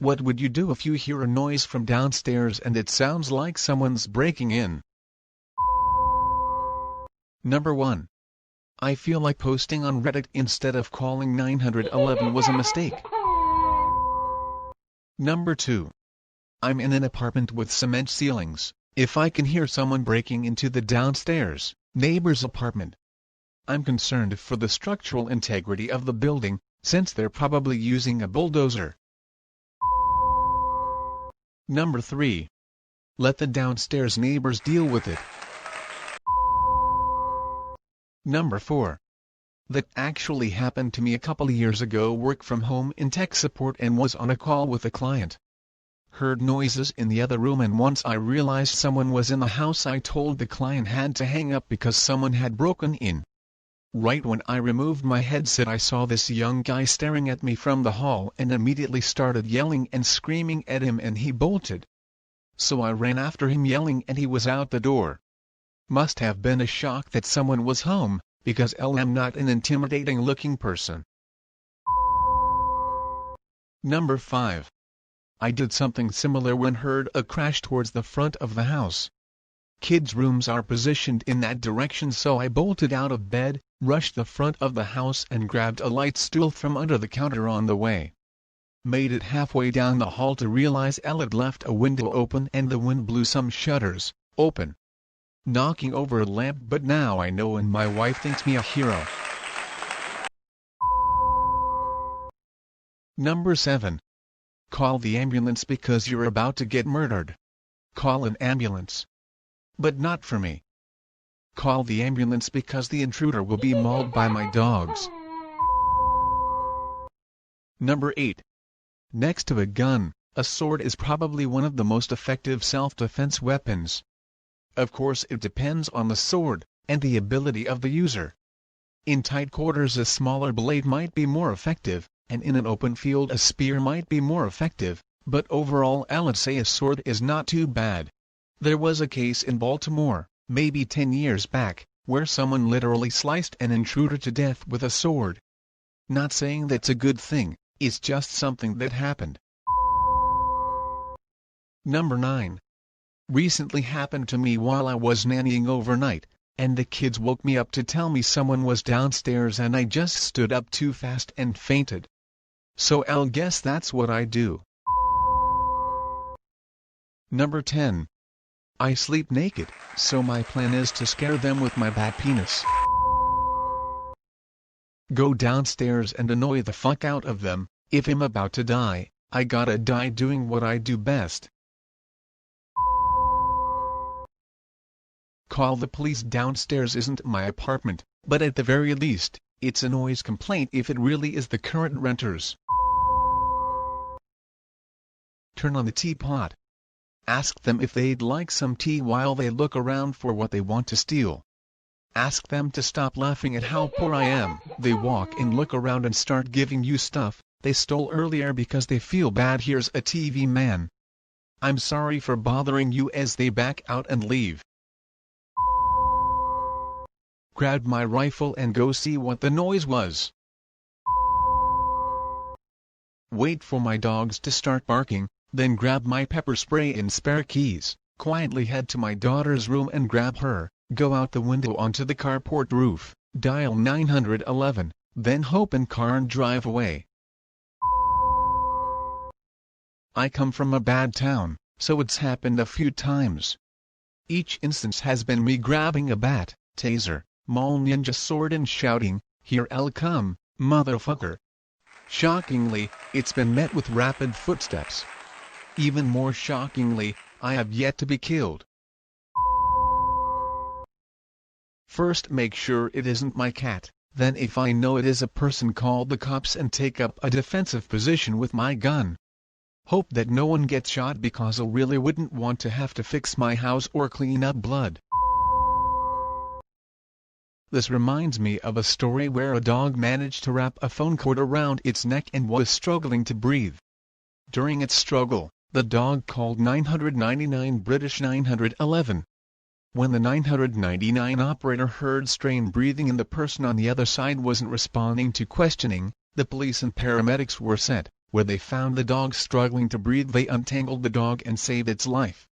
What would you do if you hear a noise from downstairs and it sounds like someone's breaking in? Number 1. I feel like posting on Reddit instead of calling 911 was a mistake. Number 2. I'm in an apartment with cement ceilings. If I can hear someone breaking into the downstairs neighbor's apartment, I'm concerned for the structural integrity of the building, since they're probably using a bulldozer. Number 3. Let the downstairs neighbors deal with it. Number 4. That actually happened to me a couple years ago. Work from home in tech support and was on a call with a client. Heard noises in the other room, and once I realized someone was in the house, I told the client had to hang up because someone had broken in. Right when I removed my headset, I saw this young guy staring at me from the hall and immediately started yelling and screaming at him, and he bolted. So I ran after him yelling, and he was out the door. Must have been a shock that someone was home, because I'm not an intimidating looking person. Number 5. I did something similar when heard a crash towards the front of the house. Kids' rooms are positioned in that direction, so I bolted out of bed, rushed the front of the house and grabbed a light stool from under the counter on the way. Made it halfway down the hall to realize I'd left a window open and the wind blew some shutters open, knocking over a lamp, but now I know and my wife thinks me a hero. Number 7. Call the ambulance because you're about to get murdered. Call an ambulance. But not for me. Call the ambulance because the intruder will be mauled by my dogs. Number 8. Next to a gun, a sword is probably one of the most effective self-defense weapons. Of course it depends on the sword, and the ability of the user. In tight quarters a smaller blade might be more effective, and in an open field a spear might be more effective, but overall I'd say a sword is not too bad. There was a case in Baltimore, maybe 10 years back, where someone literally sliced an intruder to death with a sword. Not saying that's a good thing, it's just something that happened. Number 9. Recently happened to me while I was nannying overnight, and the kids woke me up to tell me someone was downstairs, and I just stood up too fast and fainted. So I'll guess that's what I do. Number 10. I sleep naked, so my plan is to scare them with my bat penis. Go downstairs and annoy the fuck out of them. If I'm about to die, I gotta die doing what I do best. Call the police. Downstairs isn't my apartment, but at the very least, it's a noise complaint if it really is the current renters. Turn on the teapot. Ask them if they'd like some tea while they look around for what they want to steal. Ask them to stop laughing at how poor I am. They walk in, look around and start giving you stuff they stole earlier because they feel bad. Here's a TV man. I'm sorry for bothering you, as they back out and leave. Grab my rifle and go see what the noise was. Wait for my dogs to start barking, then grab my pepper spray and spare keys, quietly head to my daughter's room and grab her, go out the window onto the carport roof, dial 911, then hope and car and drive away. I come from a bad town, so it's happened a few times. Each instance has been me grabbing a bat, taser, mall ninja sword and shouting, "Here I'll come, motherfucker." Shockingly, it's been met with rapid footsteps. Even more shockingly, I have yet to be killed. First make sure it isn't my cat, then if I know it is a person, call the cops and take up a defensive position with my gun. Hope that no one gets shot, because I really wouldn't want to have to fix my house or clean up blood. This reminds me of a story where a dog managed to wrap a phone cord around its neck and was struggling to breathe. During its struggle, the dog called 999 British 911. When the 999 operator heard strained breathing and the person on the other side wasn't responding to questioning, the police and paramedics were sent. Where they found the dog struggling to breathe, they untangled the dog and saved its life.